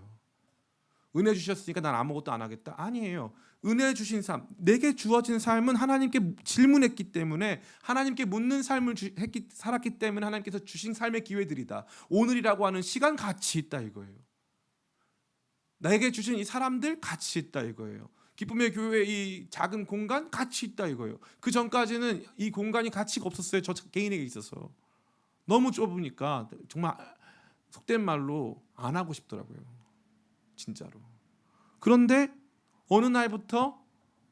은혜 주셨으니까 난 아무것도 안 하겠다? 아니에요. 은혜 주신 삶, 내게 주어진 삶은 하나님께 질문했기 때문에, 하나님께 묻는 삶을 살았기 때문에 하나님께서 주신 삶의 기회들이다. 오늘이라고 하는 시간 가치 있다 이거예요. 나에게 주신 이 사람들 가치 있다 이거예요. 기쁨의 교회 이 작은 공간 가치 있다 이거예요. 그 전까지는 이 공간이 가치가 없었어요. 저 개인에게 있어서. 너무 좁으니까 정말 속된 말로 안 하고 싶더라고요. 진짜로. 그런데 어느 날부터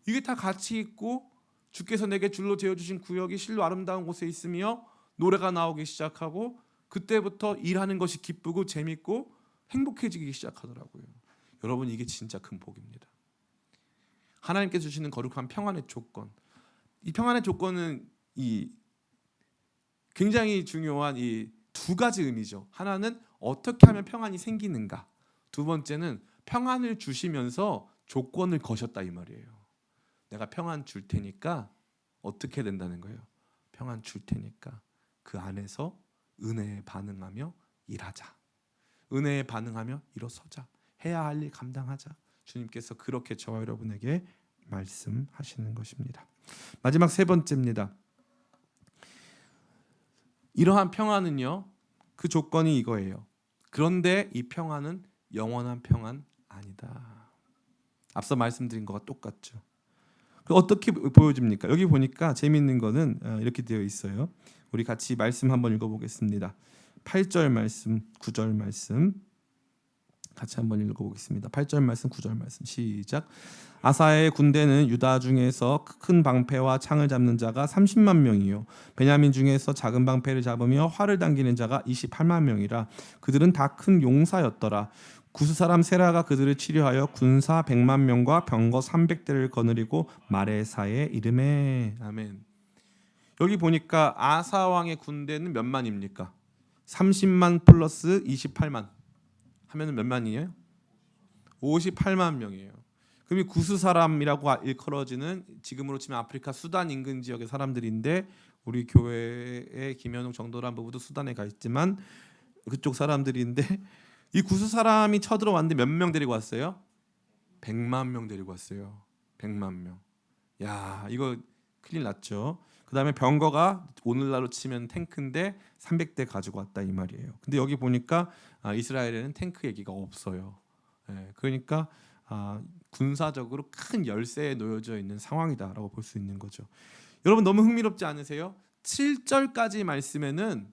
이게 다 가치 있고, 주께서 내게 줄로 재어주신 구역이 실로 아름다운 곳에 있으며 노래가 나오기 시작하고, 그때부터 일하는 것이 기쁘고 재밌고 행복해지기 시작하더라고요. 여러분, 이게 진짜 큰 복입니다. 하나님께서 주시는 거룩한 평안의 조건, 이 평안의 조건은 이 굉장히 중요한 이 두 가지 의미죠. 하나는 어떻게 하면 평안이 생기는가, 두 번째는 평안을 주시면서 조건을 거셨다 이 말이에요. 내가 평안 줄 테니까 어떻게 된다는 거예요? 평안 줄 테니까 그 안에서 은혜에 반응하며 일하자. 은혜에 반응하며 일어서자. 해야 할 일 감당하자. 주님께서 그렇게 저와 여러분에게 말씀하시는 것입니다. 마지막 세 번째입니다. 이러한 평안은요, 그 조건이 이거예요. 그런데 이 평안은 영원한 평안 아니다. 앞서 말씀드린 것과 똑같죠. 어떻게 보여집니까? 여기 보니까 재미있는 거는 이렇게 되어 있어요. 우리 같이 말씀 한번 읽어보겠습니다. 8절 말씀, 9절 말씀 같이 한번 읽어보겠습니다. 8절 말씀, 9절 말씀 시작. 아사의 군대는 유다 중에서 큰 방패와 창을 잡는 자가 30만 명이요 베냐민 중에서 작은 방패를 잡으며 활을 당기는 자가 28만 명이라. 그들은 다 큰 용사였더라. 구스 사람 세라가 그들을 치료하여 군사 100만 명과 병거 300대를 거느리고 마레사에 이르매. 아멘. 여기 보니까 아사 왕의 군대는 몇 만입니까? 30만 플러스 28만 하면은 몇 만이에요? 58만 명이에요. 그럼 이 구스 사람이라고 일컬어지는 지금으로 치면 아프리카 수단 인근 지역의 사람들인데 우리 교회의 김현웅 정도란 부부도 수단에 가 있지만 그쪽 사람들인데 이 구스 사람이 쳐들어왔는데 몇 명 데리고 왔어요? 100만 명 데리고 왔어요. 100만 명. 야, 이거 큰일 났죠. 그다음에 병거가 오늘날로 치면 탱크인데 300대 가지고 왔다 이 말이에요. 근데 여기 보니까 이스라엘에는 탱크 얘기가 없어요. 그러니까 군사적으로 큰 열세에 놓여져 있는 상황이다라고 볼 수 있는 거죠. 여러분 너무 흥미롭지 않으세요? 7절까지 말씀에는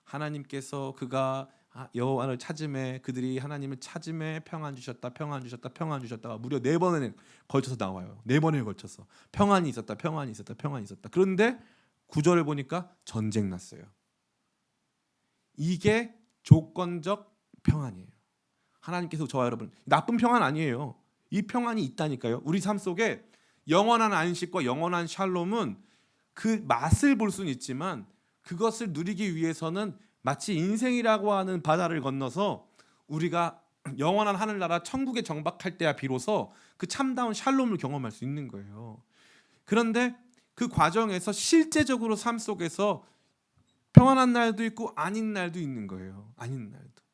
하나님께서 그가 여호와를 찾음에 그들이 하나님을 찾음에 평안 주셨다 평안 주셨다 평안 주셨다가 무려 4번에 걸쳐서 나와요. 4번에 걸쳐서 평안이 있었다 평안이 있었다 평안이 있었다. 그런데 9절을 보니까 전쟁 났어요. 이게 조건적 평안이에요. 하나님께서 저와 여러분 나쁜 평안 아니에요. 이 평안이 있다니까요. 우리 삶 속에 영원한 안식과 영원한 샬롬은 그 맛을 볼 수는 있지만 그것을 누리기 위해서는 마치 인생이라고 하는 바다를 건너서 우리가 영원한 하늘나라 천국에 정박할 때야 비로소 그 참다운 샬롬을 경험할 수 있는 거예요. 그런데 그 과정에서 실제적으로 삶 속에서 평안한 날도 있고 아닌 날도 있는 거예요. 아닌 날도.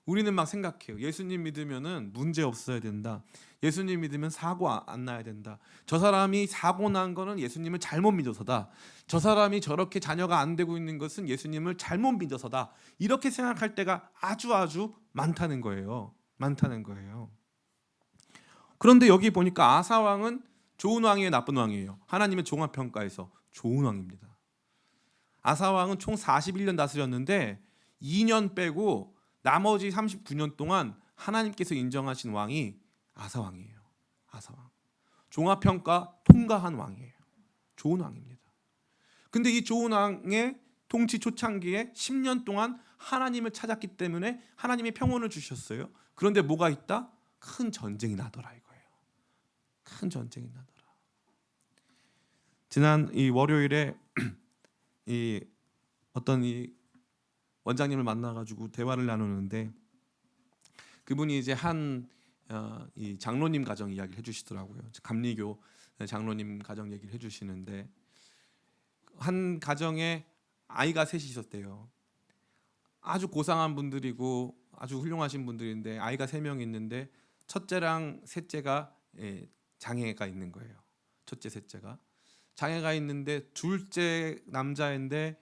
우리는 막 생각해요. 예수님 믿으면은 문제 없어야 된다. 예수님 믿으면 사고 안 나야 된다. 저 사람이 사고 난 거는 예수님을 잘못 믿어서다. 저 사람이 저렇게 자녀가 안 되고 있는 것은 예수님을 잘못 믿어서다. 이렇게 생각할 때가 아주 많다는 거예요. 많다는 거예요. 그런데 여기 보니까 아사 왕은 좋은 왕이에요, 나쁜 왕이에요? 하나님의 종합평가에서 좋은 왕입니다. 아사 왕은 총 41년 다스렸는데 2년 빼고 나머지 39년 동안 하나님께서 인정하신 왕이 아사 왕이에요. 아사 왕. 종합평가 통과한 왕이에요. 좋은 왕입니다. 근데 이 좋은 왕의 통치 초창기에 10년 동안 하나님을 찾았기 때문에 하나님이 평온을 주셨어요. 그런데 뭐가 있다? 큰 전쟁이 나더라 이거예요. 큰 전쟁이 나더라. 지난 이 월요일에 이 어떤 이 원장님을 만나가지고 대화를 나누는데 그분이 이제 이 장로님 가정 이야기를 해주시더라고요. 감리교 장로님 가정 얘기를 해주시는데 한 가정에 아이가 셋이 있었대요. 아주 고상한 분들이고 아주 훌륭하신 분들인데 아이가 3명 있는데 첫째랑 셋째가 장애가 있는 거예요. 첫째, 셋째가 장애가 있는데 둘째 남자인데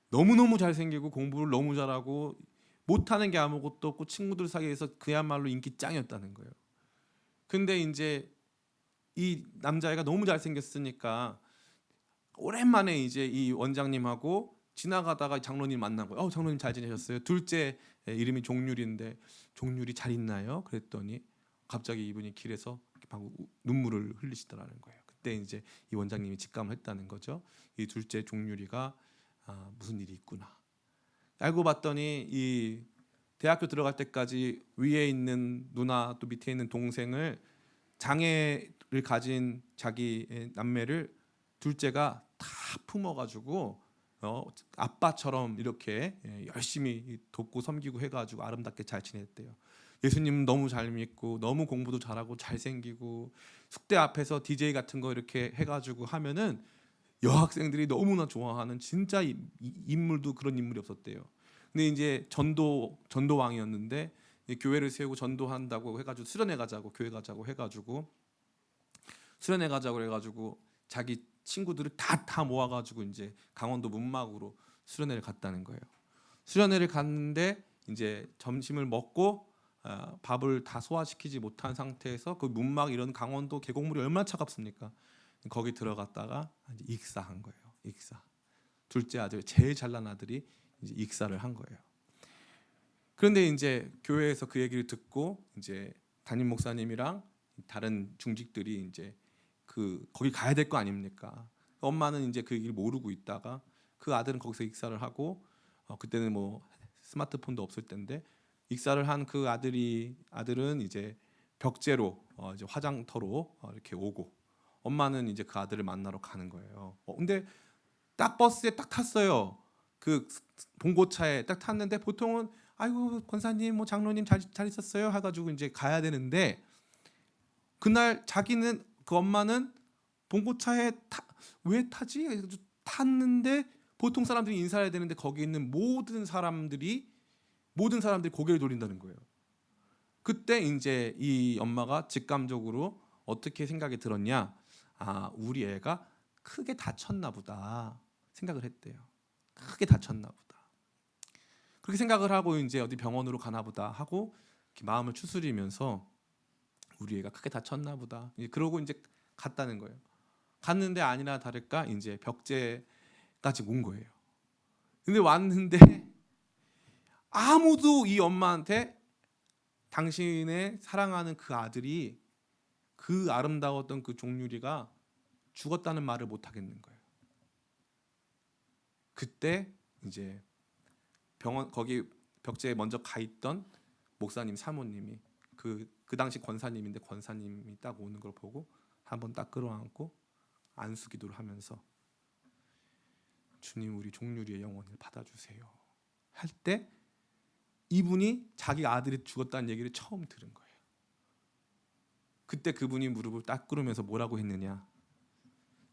너무너무 잘생기고 공부를 너무 잘하고 못하는 게 아무것도 없고 친구들 사이에서 그야말로 인기 짱이었다는 거예요. 근데 이제 이 남자애가 너무 잘생겼으니까 오랜만에 이제 이 원장님하고 지나가다가 장로님 만난 거예요. 장로님 잘 지내셨어요? 둘째 이름이 종률인데 종률이 잘 있나요? 그랬더니 갑자기 이분이 길에서 방금 눈물을 흘리시더라는 거예요. 그때 이제 이 원장님이 직감을 했다는 거죠. 이 둘째 종률이가 무슨 일이 있구나. 알고 봤더니 이 대학교 들어갈 때까지 위에 있는 누나 또 밑에 있는 동생을 장애를 가진 자기 남매를 둘째가 다 품어가지고 아빠처럼 이렇게 열심히 돕고 섬기고 해가지고 아름답게 잘 지냈대요. 예수님 너무 잘 믿고 너무 공부도 잘하고 잘생기고 숙대 앞에서 DJ 같은 거 이렇게 해가지고 하면은 여학생들이 너무나 좋아하는 진짜 인물도 그런 인물이 없었대요. 근데 이제 전도왕이었는데 교회를 세우고 전도한다고 해가지고 수련회 가자고 교회 가자고 해가지고 수련회 가자고 해가지고 자기 친구들을 다 모아가지고 이제 강원도 문막으로 수련회를 갔다는 거예요. 수련회를 갔는데 이제 점심을 먹고 밥을 다 소화시키지 못한 상태에서 그 문막 이런 강원도 계곡물이 얼마나 차갑습니까? 거기 들어갔다가 이제 익사한 거예요. 익사. 둘째 아들 제일 잘난 아들이 이제 익사를 한 거예요. 그런데 이제 교회에서 그 얘기를 듣고 이제 담임 목사님이랑 다른 중직들이 이제 거기 가야 될 거 아닙니까? 엄마는 이제 그 얘기를 모르고 있다가 그 아들은 거기서 익사를 하고 그때는 뭐 스마트폰도 없을 때인데 익사를 한 그 아들은 이제 벽제로 이제 화장터로 이렇게 오고, 엄마는 이제 그 아들을 만나러 가는 거예요. 근데 딱 버스에 딱 탔어요. 그 봉고차에 딱 탔는데 보통은 아이고 권사님 뭐 장로님 잘 있었어요 해가지고 이제 가야 되는데, 그날 자기는 그 엄마는 봉고차에 왜 타지? 해가지고 탔는데 보통 사람들이 인사해야 되는데 거기 있는 모든 사람들이 고개를 돌린다는 거예요. 그때 이제 이 엄마가 직감적으로 어떻게 생각이 들었냐? 우리 애가 크게 다쳤나 보다 생각을 했대요. 크게 다쳤나 보다. 그렇게 생각을 하고 이제 어디 병원으로 가나 보다 하고 이렇게 마음을 추스리면서 우리 애가 크게 다쳤나 보다. 그러고 이제 갔다는 거예요. 갔는데 아니나 다를까 이제 벽제까지 온 거예요. 근데 왔는데 아무도 이 엄마한테 당신의 사랑하는 그 아들이, 그 아름다웠던 그 종유리가 죽었다는 말을 못 하겠는 거예요. 그때 이제 병원 거기 벽제에 먼저 가 있던 목사님 사모님이 그 당시 권사님인데 권사님이 딱 오는 걸 보고 한번 딱 끌어안고 안수 기도를 하면서 주님 우리 종유리의 영혼을 받아주세요 할 때 이분이 자기 아들이 죽었다는 얘기를 처음 들은 거예요. 그때 그분이 무릎을 딱 꿇으면서 뭐라고 했느냐?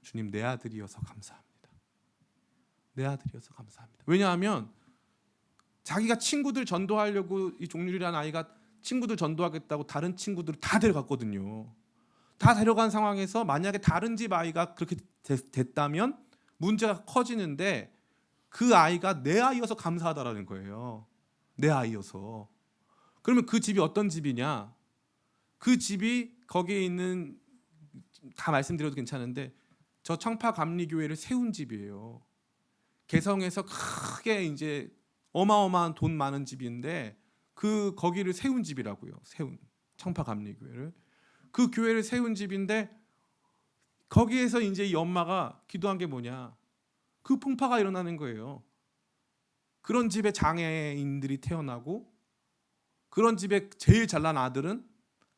주님 내 아들이어서 감사합니다. 내 아들이어서 감사합니다. 왜냐하면 자기가 친구들 전도하려고 이 종률이라는 아이가 친구들 전도하겠다고 다른 친구들을 다 데려갔거든요. 다 데려간 상황에서 만약에 다른 집 아이가 그렇게 됐다면 문제가 커지는데 그 아이가 내 아이여서 감사하다라는 거예요. 내 아이여서. 그러면 그 집이 어떤 집이냐? 그 집이 거기에 있는, 다 말씀드려도 괜찮은데 저 청파감리교회를 세운 집이에요. 개성에서 크게 이제 어마어마한 돈 많은 집인데 거기를 세운 집이라고요. 세운 청파감리교회를. 그 교회를 세운 집인데 거기에서 이제 이 엄마가 기도한 게 뭐냐? 그 풍파가 일어나는 거예요. 그런 집에 장애인들이 태어나고 그런 집에 제일 잘난 아들은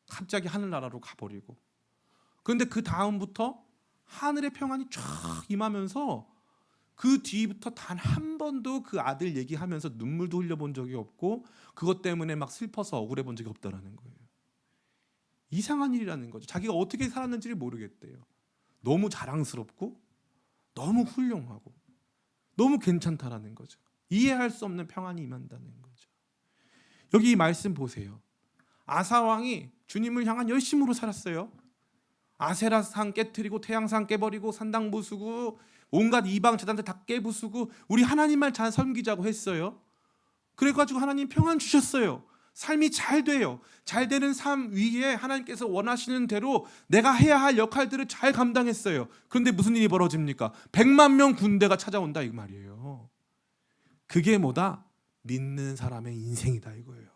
갑자기 하늘나라로 가버리고, 그런데 그 다음부터 하늘의 평안이 쫙 임하면서 그 뒤부터 단 한 번도 그 아들 얘기하면서 눈물도 흘려본 적이 없고 그것 때문에 막 슬퍼서 억울해 본 적이 없다라는 거예요. 이상한 일이라는 거죠. 자기가 어떻게 살았는지를 모르겠대요. 너무 자랑스럽고 너무 훌륭하고 너무 괜찮다라는 거죠. 이해할 수 없는 평안이 임한다는 거죠. 여기 이 말씀 보세요. 아사왕이 주님을 향한 열심으로 살았어요. 아세라산 깨트리고 태양산 깨버리고 산당 부수고 온갖 이방 제단들 다 깨부수고 우리 하나님만 잘 섬기자고 했어요. 그래가지고 하나님 평안 주셨어요. 삶이 잘 돼요. 잘 되는 삶 위에 하나님께서 원하시는 대로 내가 해야 할 역할들을 잘 감당했어요. 그런데 무슨 일이 벌어집니까? 100만 명 군대가 찾아온다 이 말이에요. 그게 뭐다? 믿는 사람의 인생이다 이거예요.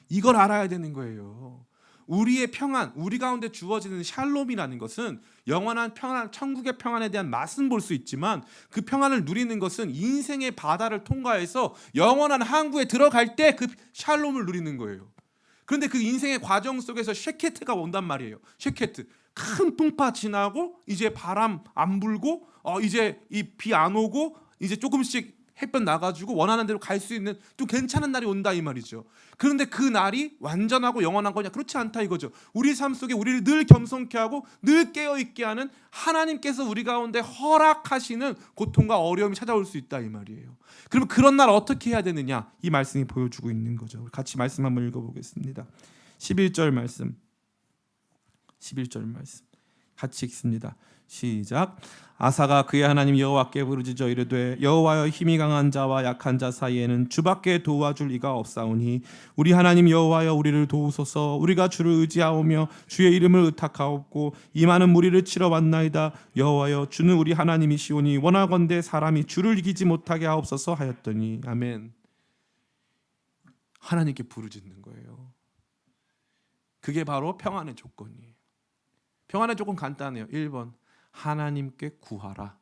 이걸 알아야 되는 거예요. 우리의 평안, 우리 가운데 주어지는 샬롬이라는 것은 영원한 평안, 천국의 평안에 대한 맛은 볼 수 있지만 그 평안을 누리는 것은 인생의 바다를 통과해서 영원한 항구에 들어갈 때 그 샬롬을 누리는 거예요. 그런데 그 인생의 과정 속에서 쉐케트가 온단 말이에요. 쉐케트, 큰 풍파 지나고 이제 바람 안 불고 이제 이 비 안 오고 이제 조금씩 햇볕 나가지고 원하는 대로 갈 수 있는 또 괜찮은 날이 온다 이 말이죠. 그런데 그 날이 완전하고 영원한 거냐? 그렇지 않다 이거죠. 우리 삶 속에 우리를 늘 겸손케 하고 늘 깨어있게 하는 하나님께서 우리 가운데 허락하시는 고통과 어려움이 찾아올 수 있다 이 말이에요. 그러면 그런 날 어떻게 해야 되느냐? 이 말씀이 보여주고 있는 거죠. 같이 말씀 한번 읽어보겠습니다. 11절 말씀 같이 읽습니다. 시작. 아사가 그의 하나님 여호와께 부르짖어 이르되 여호와여 힘이 강한 자와 약한 자 사이에는 주밖에 도와줄 이가 없사오니 우리 하나님 여호와여 우리를 도우소서. 우리가 주를 의지하오며 주의 이름을 의탁하옵고 이 많은 무리를 치러 왔나이다. 여호와여 주는 우리 하나님이시오니 원하건대 사람이 주를 이기지 못하게 하옵소서 하였더니. 아멘. 하나님께 부르짖는 거예요. 그게 바로 평안의 조건이에요. 평안의 조건 간단해요. 1번 하나님께 구하라.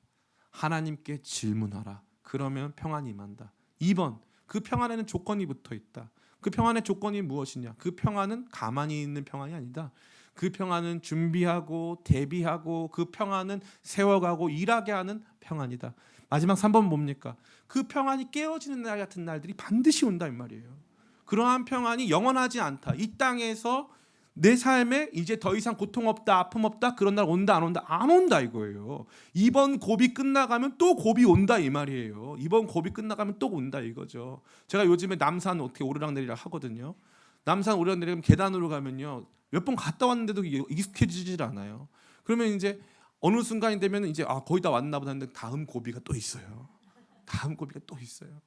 하나님께 질문하라. 그러면 평안이 임한다. 2번 그 평안에는 조건이 붙어 있다. 그 평안의 조건이 무엇이냐? 그 평안은 가만히 있는 평안이 아니다. 그 평안은 준비하고 대비하고 그 평안은 세워가고 일하게 하는 평안이다. 마지막 3번 뭡니까? 그 평안이 깨어지는 날 같은 날들이 반드시 온다 이 말이에요. 그러한 평안이 영원하지 않다. 이 땅에서 내 삶에 이제 더 이상 고통 없다, 아픔 없다, 그런 날 온다 안 온다? 안 온다 이거예요. 이번 고비 끝나가면 또 고비 온다 이 말이에요. 이번 고비 끝나가면 또 온다 이거죠. 제가 요즘에 남산 어떻게 오르락내리락 하거든요. 남산 오르락내리락 계단으로 가면요, 몇 번 갔다 왔는데도 익숙해지질 않아요. 그러면 이제 어느 순간이 되면 이제 거의 다 왔나 보다 했는데 다음 고비가 또 있어요. 다음 고비가 또 있어요.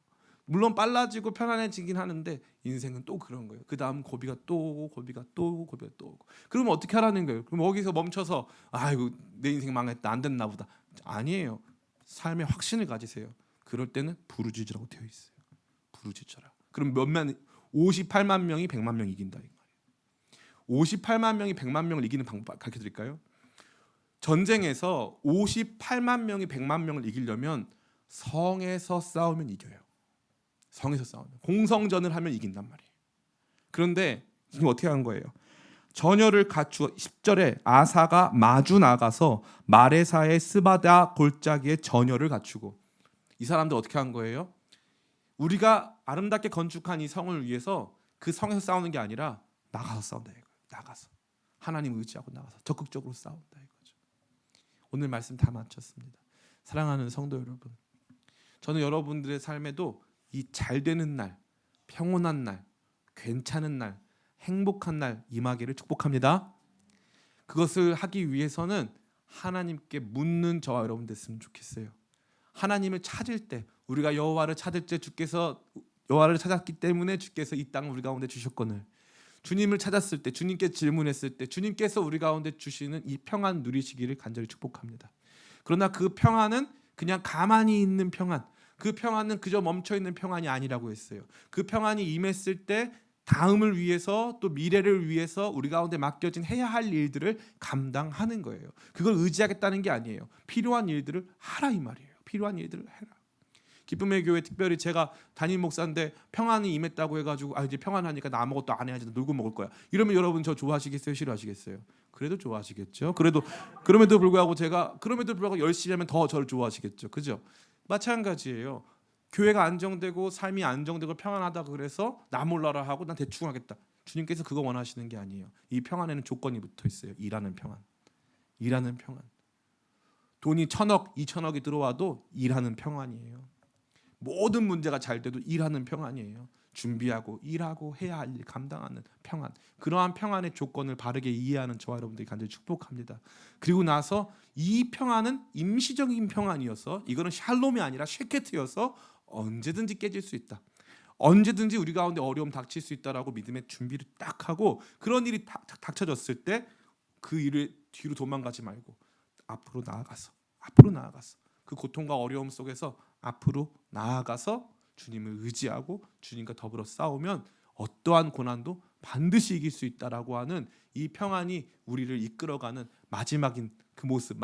물론 빨라지고 편안해지긴 하는데 인생은 또 그런 거예요. 그 다음 고비가 또 오고 고비가 또 오고 고비가 또 오고. 그러면 어떻게 하라는 거예요? 그럼 거기서 멈춰서 아이고 내 인생 망했다, 안 됐나 보다. 아니에요. 삶의 확신을 가지세요. 그럴 때는 부르짖으라고 되어 있어요. 부르짖어라. 그럼 몇만 58만 명이 100만 명 이긴다 이 말이에요. 58만 명이 100만 명을 이기는 방법 가르쳐 드릴까요? 전쟁에서 58만 명이 100만 명을 이기려면 성에서 싸우면 이겨요. 성에서 싸우면 공성전을 하면 이긴단 말이에요. 그런데 지금 어떻게 한 거예요? 전열을 갖추어 10절에 아사가 마주 나가서 마레사의 스바다 골짜기에 전열을 갖추고, 이 사람들 어떻게 한 거예요? 우리가 아름답게 건축한 이 성을 위해서 그 성에서 싸우는 게 아니라 나가서 싸운다 이거예요. 나가서 하나님 의지하고 나가서 적극적으로 싸운다 이거죠. 오늘 말씀 다 마쳤습니다. 사랑하는 성도 여러분, 저는 여러분들의 삶에도 이 잘되는 날, 평온한 날, 괜찮은 날, 행복한 날 임하기를 축복합니다. 그것을 하기 위해서는 하나님께 묻는 저와 여러분 됐으면 좋겠어요. 하나님을 찾을 때, 우리가 여호와를 찾을 때 주께서 여호와를 찾았기 때문에 주께서 이 땅을 우리 가운데 주셨거늘, 주님을 찾았을 때, 주님께 질문했을 때 주님께서 우리 가운데 주시는 이 평안 누리시기를 간절히 축복합니다. 그러나 그 평안은 그냥 가만히 있는 평안, 그 평안은 그저 멈춰있는 평안이 아니라고 했어요. 그 평안이 임했을 때 다음을 위해서 또 미래를 위해서 우리 가운데 맡겨진 해야 할 일들을 감당하는 거예요. 그걸 의지하겠다는 게 아니에요. 필요한 일들을 하라 이 말이에요. 필요한 일들을 해라. 기쁨의 교회 특별히 제가 담임 목사인데 평안이 임했다고 해가지고 이제 평안하니까 나 아무것도 안 해야지, 놀고 먹을 거야, 이러면 여러분 저 좋아하시겠어요? 싫어하시겠어요? 그래도 좋아하시겠죠. 그럼에도 불구하고 제가 열심히 하면 더 저를 좋아하시겠죠. 그죠? 마찬가지예요. 교회가 안정되고 삶이 안정되고 평안하다 그래서 나 몰라라 하고 난 대충 하겠다. 주님께서 그거 원하시는 게 아니에요. 이 평안에는 조건이 붙어 있어요. 일하는 평안. 일하는 평안. 돈이 1,000억, 2,000억이 들어와도 일하는 평안이에요. 모든 문제가 잘 돼도 일하는 평안이에요. 준비하고 일하고 해야 할 일 감당하는 평안. 그러한 평안의 조건을 바르게 이해하는 저와 여러분들이 간절히 축복합니다. 그리고 나서 이 평안은 임시적인 평안이어서, 이거는 샬롬이 아니라 쉐케트여서 언제든지 깨질 수 있다. 언제든지 우리 가운데 어려움 닥칠 수 있다라고 믿음의 준비를 딱 하고, 그런 일이 닥쳐졌을 때 그 일을 뒤로 도망가지 말고 앞으로 나아가서 그 고통과 어려움 속에서 앞으로 나아가서 주님을 의지하고 주님과 더불어 싸우면 어떠한 고난도 반드시 이길 수 있다라고 하는 이 평안이 우리를 이끌어가는 마지막 그 모습,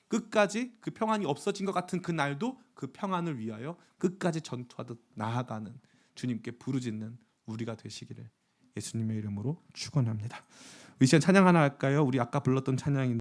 끝까지 그 평안이 없어진 것 같은 그 날도 그 평안을 위하여 끝까지 전투하듯 나아가는, 주님께 부르짖는 우리가 되시기를 예수님의 이름으로 축원합니다. 이 시간 찬양 하나 할까요? 우리 아까 불렀던 찬양인데